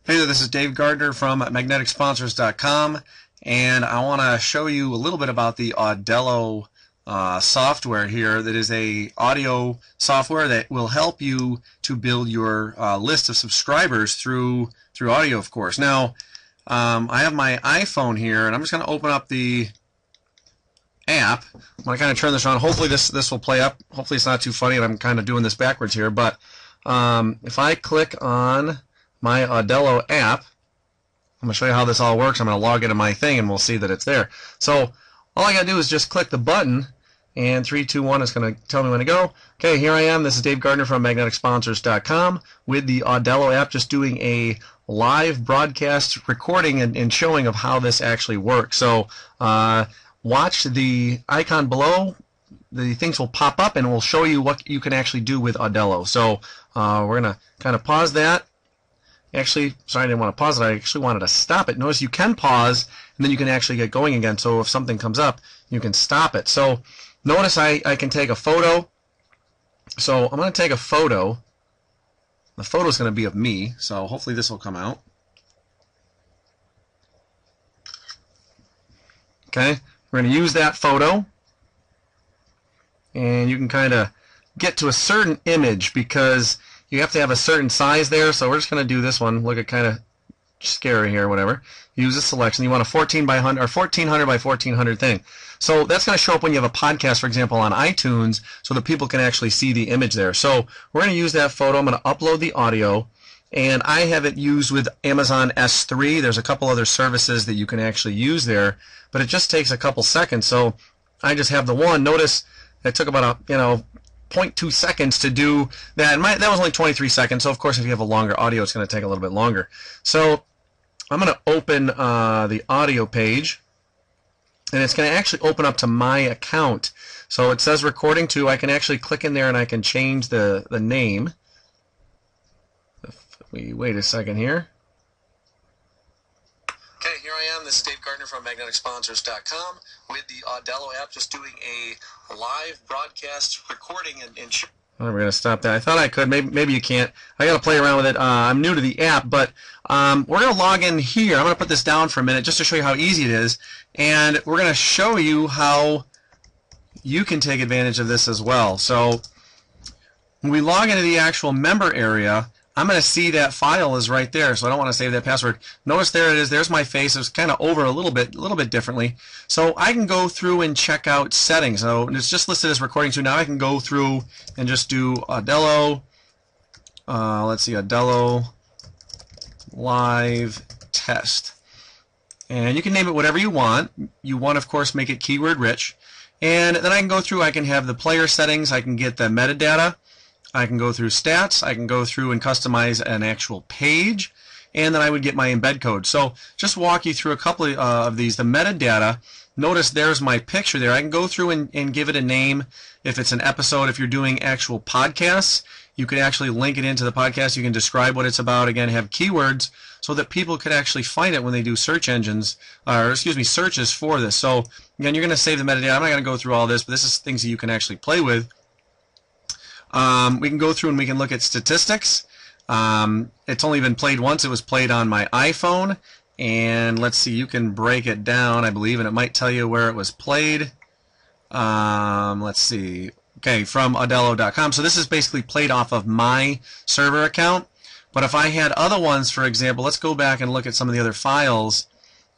Hey there, this is Dave Gardner from MagneticSponsors.com, and I want to show you a little bit about the Audello software here. That is a audio software that will help you to build your list of subscribers through audio, of course. Now, I have my iPhone here, and I'm just going to open up the app. I'm going to kind of turn this on. Hopefully this will play up. Hopefully it's not too funny, and I'm kind of doing this backwards here. But if I click on my Audello app, I'm going to show you how this all works. I'm going to log into my thing, and we'll see that it's there. So all I got to do is just click the button, and 3, 2, 1 is going to tell me when to go. Okay, here I am. This is Dave Gardner from MagneticSponsors.com with the Audello app, just doing a live broadcast recording and showing of how this actually works. So watch the icon below. The things will pop up, and it will show you what you can actually do with Audello. So we're going to kind of pause that. Actually, sorry, I didn't want to pause it. I actually wanted to stop it. Notice you can pause, and then you can actually get going again. So if something comes up, you can stop it. So notice I can take a photo. So I'm going to take a photo. The photo is going to be of me, so hopefully this will come out. Okay, we're going to use that photo, and you can kind of get to a certain image because you have to have a certain size there. So we're just going to do this one. Look at kind of scary here, whatever. Use a selection. You want a 1400 by 1400 thing. So that's going to show up when you have a podcast, for example, on iTunes, so that people can actually see the image there. So we're going to use that photo. I'm going to upload the audio, and I have it used with Amazon S3. There's a couple other services that you can actually use there, but it just takes a couple seconds. So I just have the one. Notice it took about 0.2 seconds to do that. And that was only 23 seconds. So of course, if you have a longer audio, it's going to take a little bit longer. So I'm going to open the audio page, and it's going to actually open up to my account. So it says recording to. I can actually click in there, and I can change the name. If we wait a second here. Okay, here I am. This is Dave Gardner from MagneticSponsors.com with the Audello app, just doing a live broadcast recording and we're going to stop that. I thought I could. Maybe you can't. I got to play around with it. I'm new to the app, but we're going to log in here. I'm going to put this down for a minute just to show you how easy it is, and we're going to show you how you can take advantage of this as well. So when we log into the actual member area, I'm going to see that file is right there, so I don't want to save that password. Notice there it is. There's my face. It's kind of over a little bit differently. So I can go through and check out settings. So it's just listed as recording. So now I can go through and just do Audello. Let's see, Audello live test. And you can name it whatever you want. You want, of course, make it keyword rich. And then I can go through. I can have the player settings. I can get the metadata. I can go through stats, I can go through and customize an actual page, and then I would get my embed code. So just walk you through a couple of these. The metadata, notice there's my picture there. I can go through and give it a name. If it's an episode, if you're doing actual podcasts, you can actually link it into the podcast. You can describe what it's about. Again, have keywords so that people could actually find it when they do search engines, or excuse me, searches for this. So again, you're going to save the metadata. I'm not going to go through all this, but this is things that you can actually play with. We can go through and we can look at statistics. It's only been played once. It was played on my iPhone. And let's see, you can break it down, I believe, and it might tell you where it was played. Let's see. Okay, from Audello.com. So this is basically played off of my server account. But if I had other ones, for example, let's go back and look at some of the other files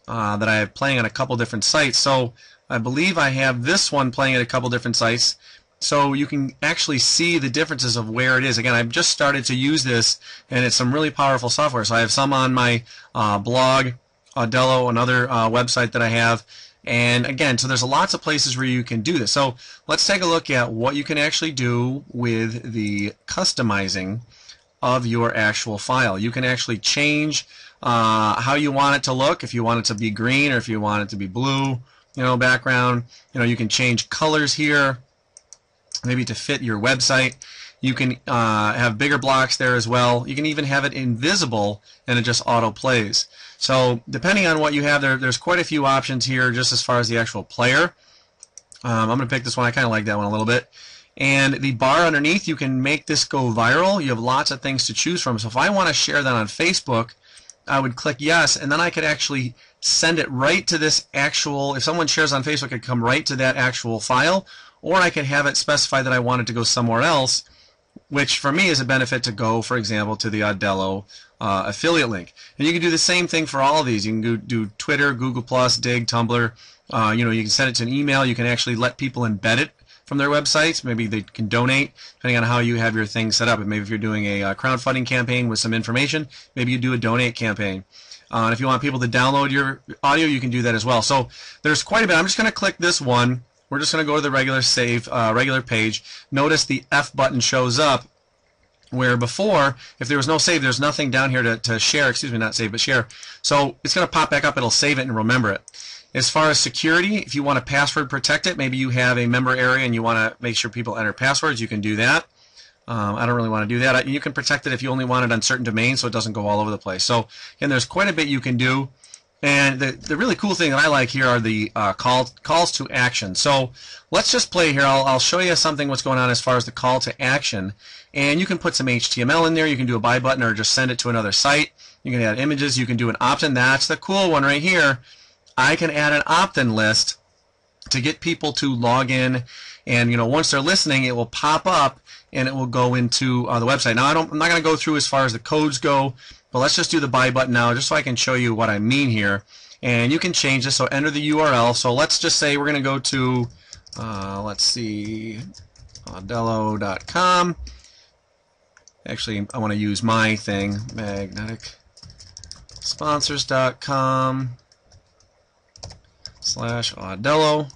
that I have playing on a couple different sites. So I believe I have this one playing at a couple different sites. So you can actually see the differences of where it is. Again, I've just started to use this, and it's some really powerful software. So I have some on my blog, Audello, another website that I have. And again, so there's lots of places where you can do this. So let's take a look at what you can actually do with the customizing of your actual file. You can actually change how you want it to look, if you want it to be green or if you want it to be blue, background. You can change colors here, maybe to fit your website. You can have bigger blocks there as well. You can even have it invisible, and it just auto plays. So depending on what you have, there's quite a few options here just as far as the actual player. I'm going to pick this one. I kind of like that one a little bit. And the bar underneath, you can make this go viral. You have lots of things to choose from. So if I want to share that on Facebook, I would click yes, and then I could actually send it right to this actual, if someone shares on Facebook, it could come right to that actual file, or I could have it specify that I want it to go somewhere else, which for me is a benefit to go, for example, to the Audello affiliate link. And you can do the same thing for all of these. You can do Twitter, Google+, Dig, Tumblr. You can send it to an email. You can actually let people embed it from their websites. Maybe they can donate, depending on how you have your thing set up. And maybe if you're doing a crowdfunding campaign with some information, maybe you do a donate campaign. And if you want people to download your audio, you can do that as well. So there's quite a bit. I'm just going to click this one. We're just going to go to the regular save, regular page. Notice the F button shows up, where before, if there was no save, there's nothing down here to share. Excuse me, not save, but share. So it's going to pop back up. It'll save it and remember it. As far as security, if you want to password protect it, maybe you have a member area and you want to make sure people enter passwords, you can do that. I don't really want to do that. You can protect it if you only want it on certain domains so it doesn't go all over the place. So again, there's quite a bit you can do. And the really cool thing that I like here are the calls to action. So let's just play here. I'll show you something what's going on as far as the call to action. And you can put some HTML in there. You can do a buy button or just send it to another site. You can add images. You can do an opt-in. That's the cool one right here. I can add an opt-in list to get people to log in. And once they're listening, it will pop up and it will go into the website. Now I'm not going to go through as far as the codes go. But let's just do the buy button now just so I can show you what I mean here. And you can change this, so enter the URL. So let's just say we're going to go to, let's see, Audello.com. Actually, I want to use my thing, magneticsponsors.com/Audello.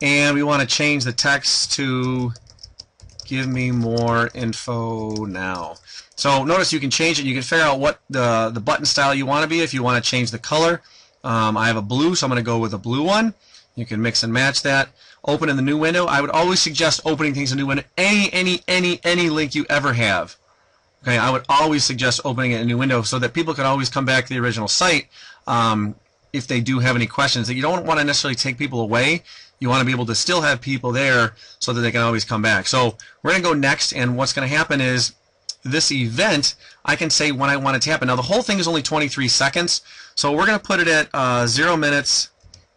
And we want to change the text to give me more info now. So notice you can change it. You can figure out what the button style you want to be. If you want to change the color, I have a blue, so I'm going to go with a blue one. You can mix and match that. Open in the new window. I would always suggest opening things in a new window. Any link you ever have. Okay, I would always suggest opening it in a new window so that people can always come back to the original site if they do have any questions. That you don't want to necessarily take people away. You want to be able to still have people there so that they can always come back. So we're going to go next, and what's going to happen is this event, I can say when I want it to happen. Now the whole thing is only 23 seconds, so we're going to put it at 0 minutes,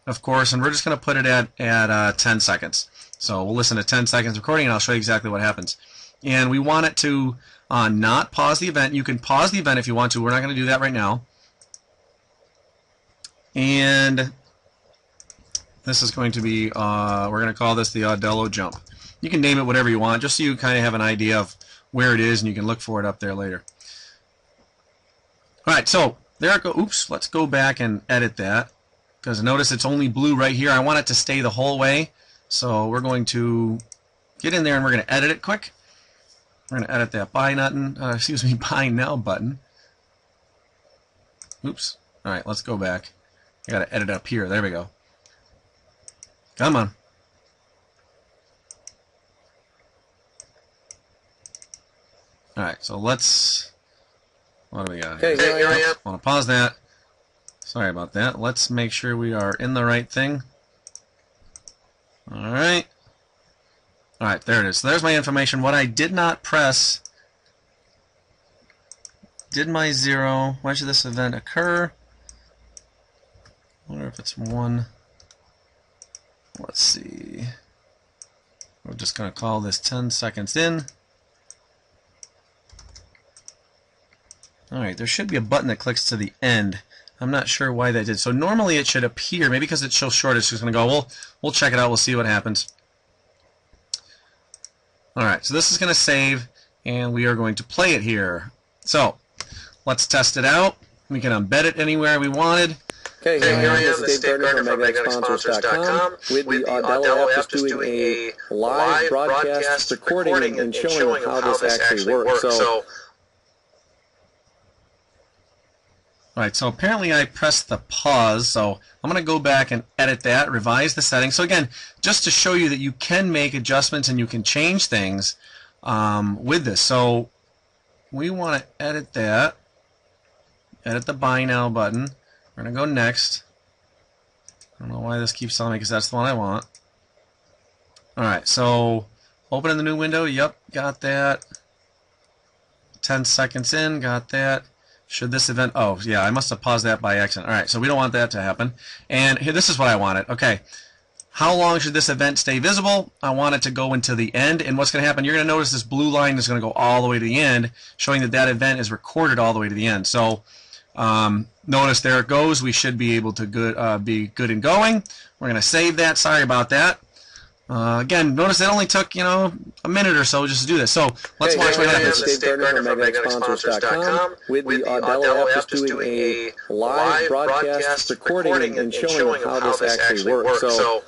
of course, and we're just going to put it at 10 seconds. So we'll listen to 10 seconds recording, and I'll show you exactly what happens. And we want it to not pause the event. You can pause the event if you want to. We're not going to do that right now. And this is going to be, we're going to call this the Audello jump. You can name it whatever you want, just so you kind of have an idea of where it is, and you can look for it up there later. All right, so there it goes. Oops, let's go back and edit that, because notice it's only blue right here. I want it to stay the whole way, so we're going to get in there and we're going to edit it quick. We're going to edit that buy now button. Oops. All right, let's go back. I got to edit up here. There we go. Come on. All right, so let's, what do we got here? Okay, here I am. I want to pause that. Sorry about that. Let's make sure we are in the right thing. All right. All right, there it is. So there's my information. What I did not press, did my 0. When should this event occur? I wonder if it's 1. Let's see. We're just going to call this 10 seconds in. Alright, there should be a button that clicks to the end. I'm not sure why that did. So normally it should appear, maybe because it's so short, it's just going to go, we'll check it out, we'll see what happens. Alright, so this is going to save, and we are going to play it here. So, let's test it out. We can embed it anywhere we wanted. Okay, here I am, this is DaveGardner from MagneticSponsors.com with the Audello app, just doing a live broadcast recording and showing how this actually works. So, Alright, so apparently I pressed the pause, so I'm going to go back and edit that, revise the settings. So again, just to show you that you can make adjustments and you can change things with this. So we want to edit that, edit the Buy Now button. We're going to go next. I don't know why this keeps telling me, because that's the one I want. Alright, so open in the new window. Yep, got that. 10 seconds in, got that. Should this event, oh yeah, I must have paused that by accident. All right, so we don't want that to happen. And here, this is what I wanted. Okay, how long should this event stay visible? I want it to go into the end. And what's going to happen, you're going to notice this blue line is going to go all the way to the end, showing that that event is recorded all the way to the end. So notice there it goes. We should be able to be good and going. We're going to save that. Sorry about that. Again, notice it only took, a minute or so just to do this. So let's watch what happens. DaveGardner from MagneticSponsors.com with the Audello app just doing a live broadcast recording and showing how this actually works. So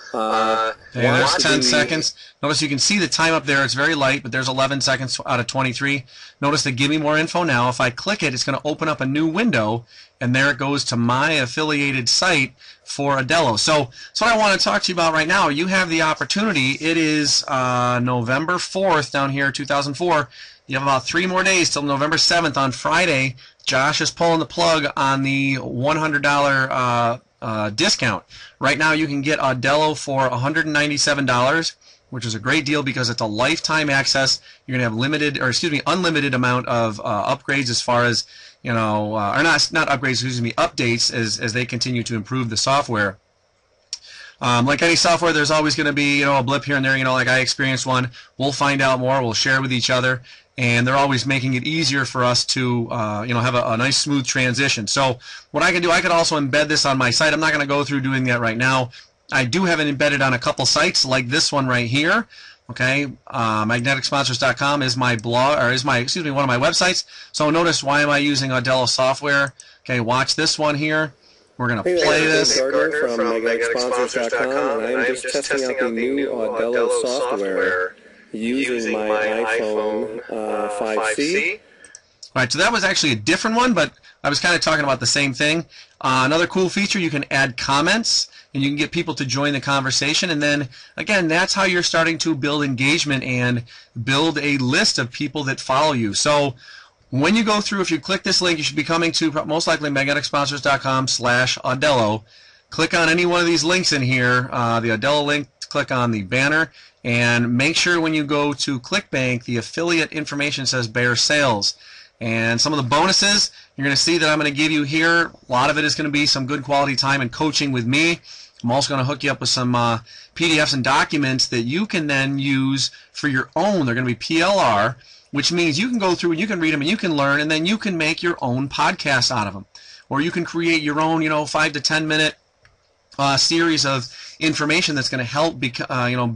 there's 10 seconds. Notice you can see the time up there. It's very light, but there's 11 seconds out of 23. Notice the Give Me More Info now. If I click it, it's going to open up a new window, and there it goes to my affiliated site for Audello. So that's what I want to talk to you about right now. You have the opportunity. It is November 4th down here, 2004. You have about 3 more days till November 7th on Friday. Josh is pulling the plug on the $100 discount. Right now you can get Audello for $197, which is a great deal because it's a lifetime access. You're going to have unlimited amount of upgrades as far as, or not upgrades, updates as they continue to improve the software. Like any software, there's always going to be, a blip here and there, like I experienced one. We'll find out more. We'll share with each other. And they're always making it easier for us to, have a nice smooth transition. So what I can do, I could also embed this on my site. I'm not going to go through doing that right now. I do have it embedded on a couple sites like this one right here. Okay, MagneticSponsors.com is my blog, or is one of my websites. So notice, why am I using Audello software? Okay, watch this one here. We're going to play this. DaveGardner from MagneticSponsors.com, and I'm just testing out the new Audello software using my iPhone 5C. All right, so that was actually a different one, but I was kind of talking about the same thing. Another cool feature, you can add comments, and you can get people to join the conversation. And then, again, that's how you're starting to build engagement and build a list of people that follow you. So when you go through, if you click this link, you should be coming to most likely MagneticSponsors.com/Audello. Click on any one of these links in here, the Audello link, click on the banner, and make sure when you go to ClickBank, the affiliate information says Bear Sales. And some of the bonuses you're going to see that I'm going to give you here, a lot of it is going to be some good quality time and coaching with me. I'm also going to hook you up with some PDFs and documents that you can then use for your own. They're going to be PLR, which means you can go through and you can read them and you can learn, and then you can make your own podcast out of them. Or you can create your own, 5 to 10 minute series of information that's going to help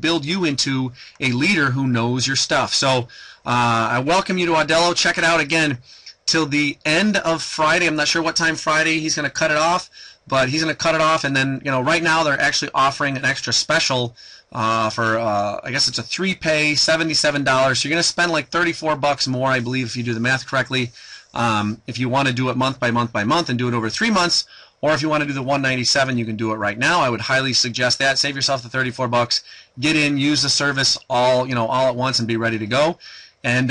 build you into a leader who knows your stuff. So I welcome you to Audello. Check it out again till the end of Friday. I'm not sure what time Friday he's going to cut it off, but he's going to cut it off, and then right now they're actually offering an extra special for I guess it's a 3-pay, $77. So you're going to spend like $34 more, I believe, if you do the math correctly. If you want to do it month by month by month and do it over 3 months, or if you want to do the $197, you can do it right now. I would highly suggest that. Save yourself the $34. Get in, use the service all at once, and be ready to go. And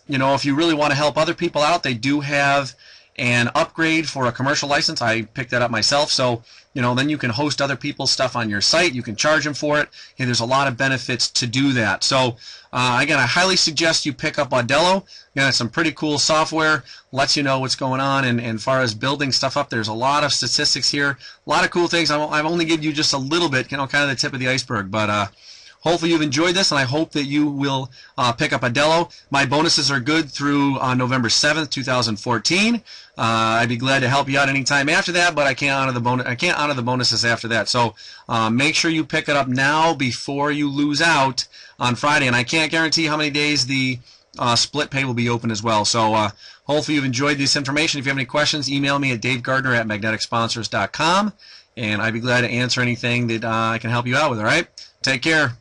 if you really want to help other people out, they do have an upgrade for a commercial license. I picked that up myself. So then you can host other people's stuff on your site. You can charge them for it. And there's a lot of benefits to do that. So again, I highly suggest you pick up Audello. It's some pretty cool software. Lets you know what's going on. And as far as building stuff up, there's a lot of statistics here. A lot of cool things. I've only given you just a little bit, kind of the tip of the iceberg. But hopefully you've enjoyed this, and I hope that you will pick up Audello. My bonuses are good through November 7th, 2014. I'd be glad to help you out anytime after that, but I can't honor the bonuses after that. So make sure you pick it up now before you lose out on Friday. And I can't guarantee how many days the split pay will be open as well. So hopefully you've enjoyed this information. If you have any questions, email me at DaveGardner@MagneticSponsors.com, and I'd be glad to answer anything that I can help you out with. All right? Take care.